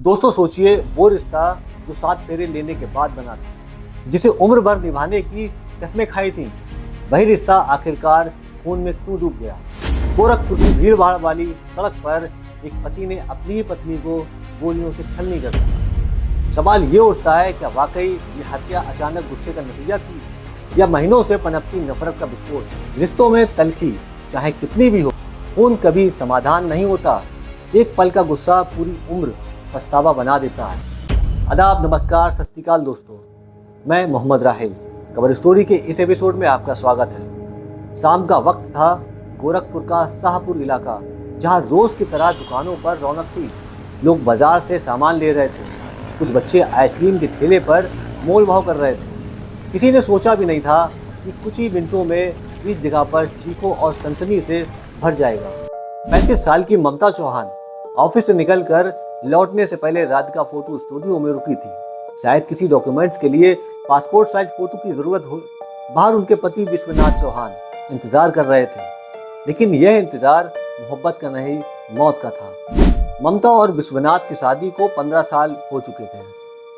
दोस्तों सोचिए, वो रिश्ता जो 7 फेरे लेने के बाद बना था, जिसे उम्र भर निभाने की कस्में खाई थी, वही रिश्ता आखिरकार खून में क्यों डूब गया। गोरखपुर की भीड़ भाड़ वाली सड़क पर एक पति ने अपनी ही पत्नी को गोलियों से छलनी कर दिया। सवाल ये उठता है, क्या वाकई ये हत्या अचानक गुस्से का नतीजा थी या महीनों से पनपती नफरत का विस्फोट। रिश्तों में तल्खी चाहे कितनी भी हो, खून कभी समाधान नहीं होता। एक पल का गुस्सा पूरी उम्र पछतावा बना देता है। आदाब, नमस्कार, सत श्री अकाल दोस्तों, मैं मोहम्मद राहिल कवर स्टोरी के इस एपिसोड में आपका स्वागत है। शाम का वक्त था। गोरखपुर का शाहपुर इलाका, जहां रोज की तरह दुकानों पर रौनक थी। लोग बाजार से सामान ले रहे थे, कुछ बच्चे आइसक्रीम के ठेले पर मोल भाव कर रहे थे। किसी ने सोचा भी नहीं था कि कुछ ही मिनटों में इस जगह पर चीखों और सनसनी से भर जाएगा। 35 साल की ममता चौहान ऑफिस से निकलकर लौटने से पहले राधिका फोटो स्टूडियो में रुकी थी। शायद किसी डॉक्यूमेंट्स के लिए पासपोर्ट साइज फोटो की जरूरत हो। बाहर उनके पति विश्वनाथ चौहान इंतजार कर रहे थे, लेकिन यह इंतजार मोहब्बत का नहीं, मौत का था। ममता और विश्वनाथ की शादी को 15 साल हो चुके थे।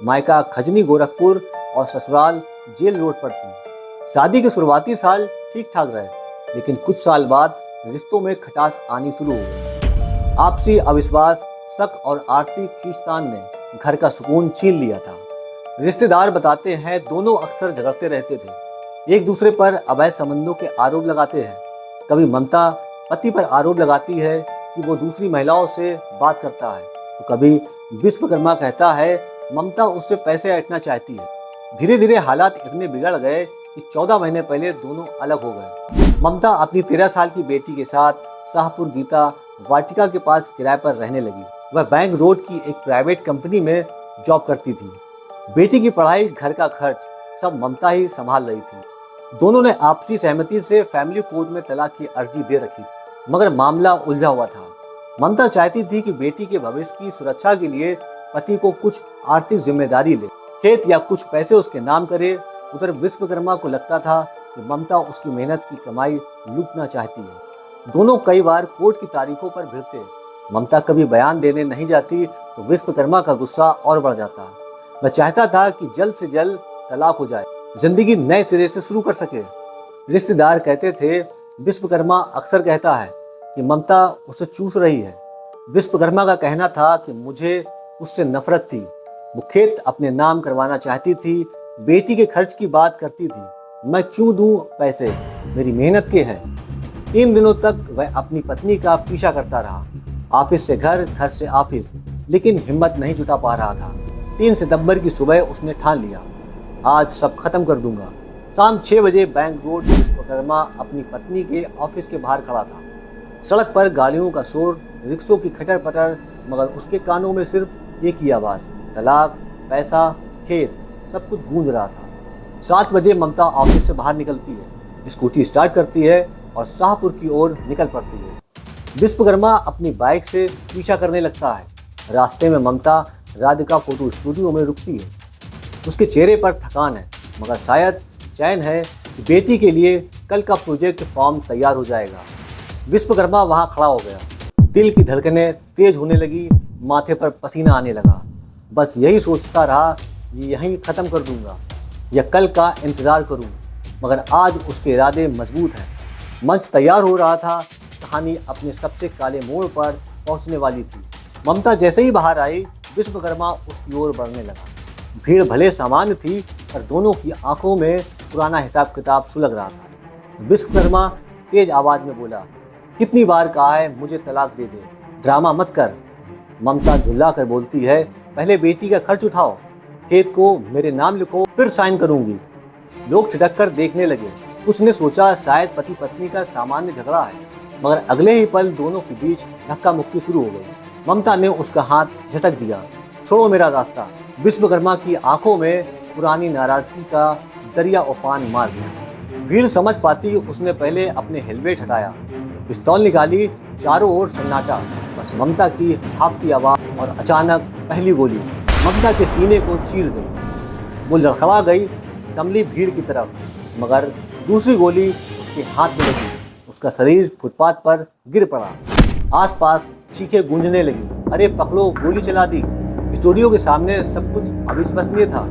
मायका खजनी गोरखपुर और ससुराल जेल रोड पर थी। शादी के शुरुआती साल ठीक ठाक रहे, लेकिन कुछ साल बाद रिश्तों में खटास आनी शुरू हो गई। आपसी अविश्वास, शक और आर्थिक खींचतान ने घर का सुकून छीन लिया था। रिश्तेदार बताते हैं, दोनों अक्सर झगड़ते रहते थे, एक दूसरे पर अवैध संबंधों के आरोप लगाते हैं। कभी ममता पति पर आरोप लगाती है कि वो दूसरी महिलाओं से बात करता है, तो कभी विश्वकर्मा कहता है ममता उससे पैसे ऐंठना चाहती है। धीरे धीरे हालात इतने बिगड़ गए कि 14 महीने पहले दोनों अलग हो गए। ममता अपनी 13 साल की बेटी के साथ शाहपुर गीता वाटिका के पास किराए पर रहने लगी। वह बैंक रोड की एक प्राइवेट कंपनी में जॉब करती थी। बेटी की पढ़ाई, घर का खर्च सब ममता ही संभाल रही थी। दोनों ने आपसी सहमति से फैमिली कोर्ट में तलाक की अर्जी दे रखी थी, मगर मामला उलझा हुआ था। ममता चाहती थी कि बेटी के भविष्य की सुरक्षा के लिए पति को कुछ आर्थिक जिम्मेदारी ले, खेत या कुछ पैसे उसके नाम करे। उधर विश्वकर्मा को लगता था कि ममता उसकी मेहनत की कमाई लूटना चाहती है। दोनों कई बार कोर्ट की तारीखों पर भिड़ते। ममता कभी बयान देने नहीं जाती तो विश्वकर्मा का गुस्सा और बढ़ जाता। वह चाहता था कि जल्द से जल्द तलाक हो जाए, जिंदगी नए सिरे से शुरू कर सके। रिश्तेदार कहते थे, विश्वकर्मा अक्सर कहता है कि ममता उसे चूस रही है। विश्वकर्मा का कहना था कि मुझे उससे नफरत थी। वो खेत अपने नाम करवाना चाहती थी, बेटी के खर्च की बात करती थी। मैं क्यों दूं पैसे, मेरी मेहनत के हैं। 3 दिनों तक वह अपनी पत्नी का पीछा करता रहा, ऑफिस से घर, घर से ऑफिस, लेकिन हिम्मत नहीं जुटा पा रहा था। 3 सितंबर की सुबह उसने ठान लिया, आज सब खत्म कर दूंगा। शाम 6 बजे बैंक रोड विश्वकर्मा अपनी पत्नी के ऑफिस के बाहर खड़ा था। सड़क पर गाड़ियों का शोर, रिक्शों की खटर पटर, मगर उसके कानों में सिर्फ एक ही आवाज़, तलाक, पैसा, खेत, सब कुछ गूंज रहा था। 7 बजे ममता ऑफिस से बाहर निकलती है, स्कूटी स्टार्ट करती है और शाहपुर की ओर निकल पड़ती है। विश्वकर्मा अपनी बाइक से पीछा करने लगता है। रास्ते में ममता राधिका फोटो स्टूडियो में रुकती है। उसके चेहरे पर थकान है, मगर शायद चैन है कि बेटी के लिए कल का प्रोजेक्ट फॉर्म तैयार हो जाएगा। विश्वकर्मा वहां खड़ा हो गया। दिल की धड़कनें तेज होने लगी, माथे पर पसीना आने लगा। बस यही सोचता रहा, ये यहीं ख़त्म कर दूंगा या कल का इंतज़ार करूं। मगर आज उसके इरादे मजबूत हैं। मंच तैयार हो रहा था, कहानी अपने सबसे काले मोड़ पर पहुंचने वाली थी। ममता जैसे ही बाहर आई, विश्वकर्मा उसकी ओर बढ़ने लगा। भीड़ भले सामान्य थी, पर दोनों की आंखों में पुराना हिसाब किताब सुलग रहा था। विश्वकर्मा तेज आवाज में बोला, कितनी बार कहा है मुझे तलाक दे दे, ड्रामा मत कर। ममता झुल्ला कर बोलती है, पहले बेटी का खर्च उठाओ, खेत को मेरे नाम लिखो, फिर साइन करूंगी। लोग छिटक कर देखने लगे। उसने सोचा शायद पति पत्नी का सामान्य झगड़ा है, मगर अगले ही पल दोनों के बीच धक्का मुक्की शुरू हो गई। ममता ने उसका हाथ झटक दिया, छोड़ो मेरा रास्ता। विश्वकर्मा की आंखों में पुरानी नाराजगी का दरिया उफान मार दिया। भीड़ समझ पाती उसने पहले अपने हेलमेट हटाया, पिस्तौल निकाली, चारों ओर सन्नाटा, बस ममता की हाफती आवाज और अचानक पहली गोली ममता के सीने को चीर गई। वो लड़खड़ा गई, संभली भीड़ की तरफ, मगर दूसरी गोली उसके हाथ में लगी। उसका शरीर फुटपाथ पर गिर पड़ा। आसपास चीखें गूंजने लगी, अरे पकड़ो, गोली चला दी। स्टूडियो के सामने सब कुछ अविश्वसनीय था।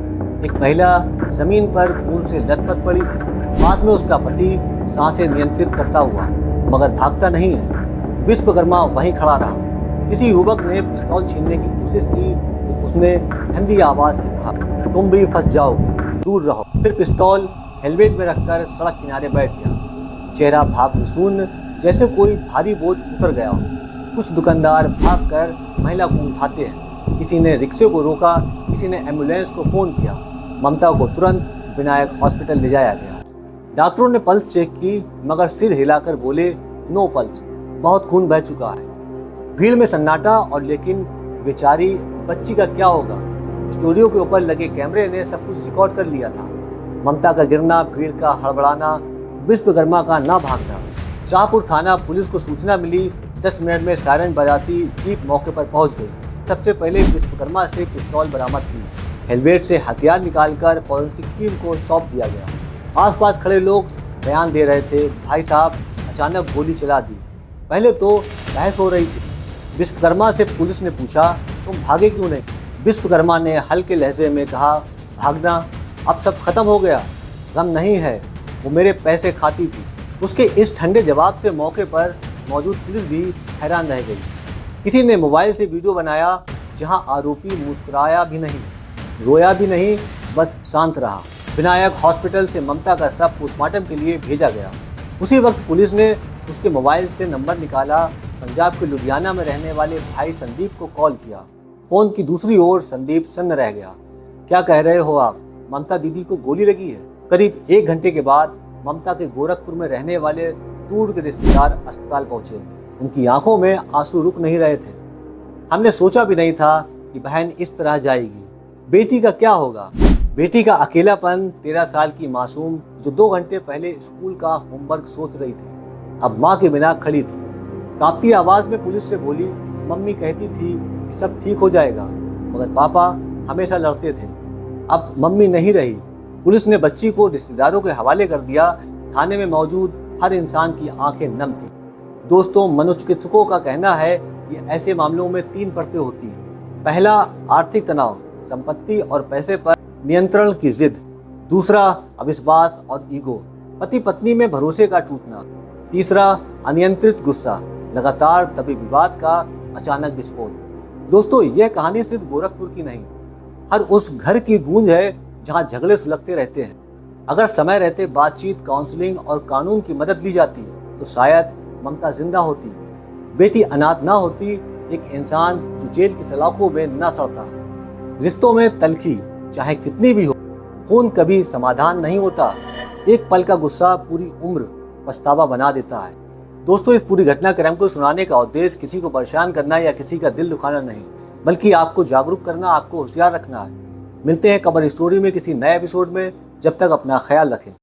एक महिला जमीन पर खून से लथपथ पड़ी थी। पास में उसका पति सांसें नियंत्रित करता हुआ, मगर भागता नहीं है। विश्वकर्मा वहीं खड़ा रहा। किसी युवक ने पिस्तौल छीनने की कोशिश की तो उसने ठंडी आवाज से कहा, तुम भी फंस जाओगे, दूर रहो। फिर पिस्तौल हेलमेट में रखकर सड़क किनारे बैठ गया। चेहरा भाव शून्य, जैसे कोई भारी बोझ उतर गया हो। कुछ दुकानदार भागकर महिला को उठाते हैं। किसी ने रिक्शे को रोका, किसी ने एम्बुलेंस को फोन किया। ममता को तुरंत विनायक हॉस्पिटल ले जाया गया। डॉक्टरों ने पल्स चेक की, मगर सिर हिलाकर बोले, नो पल्स, बहुत खून बह चुका है। भीड़ में सन्नाटा, और लेकिन बेचारी बच्ची का क्या होगा? स्टूडियो के ऊपर लगे कैमरे ने सब कुछ रिकॉर्ड कर लिया था। ममता का गिरना, भीड़ का हड़बड़ाना, विश्वकर्मा का ना भागना। शाहपुर थाना पुलिस को सूचना मिली। 10 मिनट में सायरन बजाती जीप मौके पर पहुंच गई। सबसे पहले विश्वकर्मा से पिस्तौल बरामद की। हेलमेट से हथियार निकालकर फॉरेंसिक टीम को सौंप दिया गया। आसपास खड़े लोग बयान दे रहे थे, भाई साहब अचानक गोली चला दी। पहले तो बहस हो रही थी। विश्वकर्मा से पुलिस ने पूछा, तुम भागे क्यों नहीं? विश्वकर्मा ने हल्के लहजे में कहा, भागना, अब सब खत्म हो गया, गम नहीं है, वो मेरे पैसे खाती थी। उसके इस ठंडे जवाब से मौके पर मौजूद पुलिस भी हैरान रह गई। किसी ने मोबाइल से वीडियो बनाया जहां आरोपी मुस्कुराया भी नहीं, रोया भी नहीं, बस शांत रहा। विनायक हॉस्पिटल से ममता का शव पोस्टमार्टम के लिए भेजा गया। उसी वक्त पुलिस ने उसके मोबाइल से नंबर निकाला। पंजाब के लुधियाना में रहने वाले भाई संदीप को कॉल किया। फोन की दूसरी ओर संदीप सन्न रह गया। क्या कह रहे हो आप? ममता दीदी को गोली लगी है। करीब 1 घंटे के बाद ममता के गोरखपुर में रहने वाले दूर के रिश्तेदार अस्पताल पहुंचे। उनकी आंखों में आंसू रुक नहीं रहे थे। हमने सोचा भी नहीं था कि बहन इस तरह जाएगी। बेटी का क्या होगा? बेटी का अकेलापन। 13 साल की मासूम जो 2 घंटे पहले स्कूल का होमवर्क सोच रही थी, अब माँ के बिना खड़ी थी। कांपती आवाज में पुलिस से बोली, मम्मी कहती थी कि सब ठीक हो जाएगा, मगर पापा हमेशा लड़ते थे। अब मम्मी नहीं रही। पुलिस ने बच्ची को रिश्तेदारों के हवाले कर दिया। थाने में मौजूद हर इंसान की आंखें नम थी। दोस्तों, मनोचिकित्सकों का कहना है कि ऐसे मामलों में 3 परतें होती हैं। पहला, आर्थिक तनाव, संपत्ति और पैसे पर नियंत्रण की जिद। दूसरा, अविश्वास और ईगो, पति पत्नी में भरोसे का टूटना। तीसरा, अनियंत्रित गुस्सा, लगातार दबे विवाद का अचानक विस्फोट। दोस्तों, यह कहानी सिर्फ गोरखपुर की नहीं, हर उस घर की गूंज है जहां झगड़े सुलगते रहते हैं। अगर समय रहते बातचीत, काउंसलिंग और कानून की मदद ली जाती तो शायद ममता जिंदा होती, बेटी अनाथ ना होती, एक इंसान जो जेल की सलाखों में न सड़ता। रिश्तों में तलखी चाहे कितनी भी हो, खून कभी समाधान नहीं होता। एक पल का गुस्सा पूरी उम्र पछतावा बना देता है। दोस्तों, इस पूरी घटना क्रम को सुनाने का उद्देश्य किसी को परेशान करना या किसी का दिल दुखाना नहीं, बल्कि आपको जागरूक करना, आपको होशियार रखना है। मिलते हैं खबर स्टोरी में किसी नए एपिसोड में। जब तक अपना ख्याल रखें।